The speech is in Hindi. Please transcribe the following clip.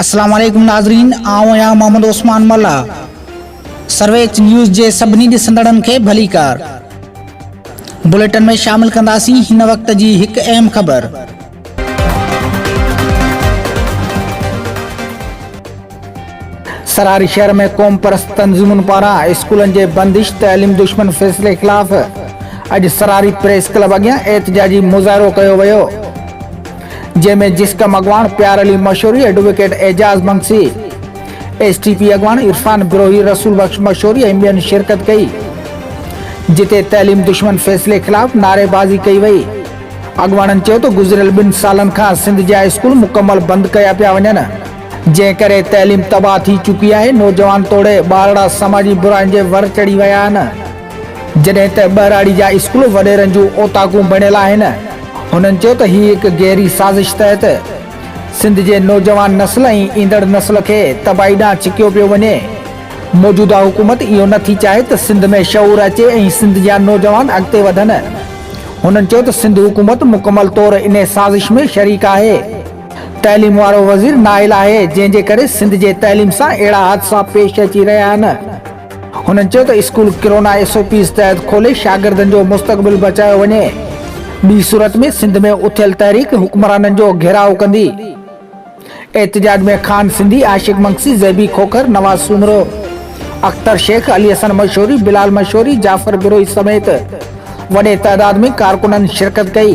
अस्सलाम वालेकुम नाज़रीन, आऊं आहियां मोहम्मद उस्मान मल्ला। सर्वेच न्यूज़ जे सभिनी ॾिसंदड़नि खे भली कार। बुलेटिन में शामिल कंदासीं हिन वक्त जी हिकु अहम ख़बर। सरारी शहर में क़ौम परस्त तंज़ीमुनि पारां स्कूलनि जे बंदिश तइलीम दुश्मन फ़ैसिले ख़िलाफ़ अॼु सरारी प्रेस क्लब अॻियां एहतिजाजी मुज़ाहिरो कयो वियो, जंहिंमें जिस्कम अॻवान प्यार अली मशहूरी, एडवोकेट एजाज़ मंगसी, STP अॻवान इरफान बिरोही, रसूल बख्श मशहूरी ऐं ॿियनि शिरकत कई, जिते तइलीम दुश्मन फ़ैसिले ख़िलाफ़ नारेबाज़ी कई वई। अॻवाननि चयो त गुज़िरियल 2 सालनि खां सिंध जा स्कूल मुकमल बंदि कया पिया वञनि, जंहिं करे तइलीम तबाह थी चुकी आहे। नौजवान तोड़े ॿारड़ा समाजी बुराइनि जे वर चढ़ी विया आहिनि, जॾहिं त ॿहिराड़ी जा स्कूल वॾेरनि जूं ओताकूं बणियल आहिनि। हुननि चयो त हीअ हिकु गहरी साज़िश तहत सिंध जे नौजवान नस्ल ऐं ईंदड़ नस्ल खे तबाही ॾांहुं छिकियो पियो वञे। मौजूदा हुकूमत इहो नथी चाहे त सिंध में शऊर अचे ऐं सिंध जा नौजवान अॻिते वधनि। हुननि चयो त सिंध हुकूमत मुकमल तौर इन साज़िश में शरीक आहे। तइलीम वारो वज़ीर नाइल आहे, जंहिं जे करे सिंध जे तइलीम सां अहिड़ा हादसा पेश अची रहिया आहिनि। हुननि चयो त स्कूल किरोना SOPs तहत खोले शागिर्दनि जो मुस्तक़बिल बचायो वञे। ॿी सूरत में सिंध में उथियल तहरीक हुक्मराननि जो घेराव कंदी। एहतिजाज में खान सिंधी, आशिक मंगसी, ज़ैबी खोखर, नवाज सुमरो, अख्तर शेख, अली हसन मशहूरी, बिलाल मशहूरी, जाफर बिरोही समेत वॾे तइदाद में कारकुननि शिरकत कई।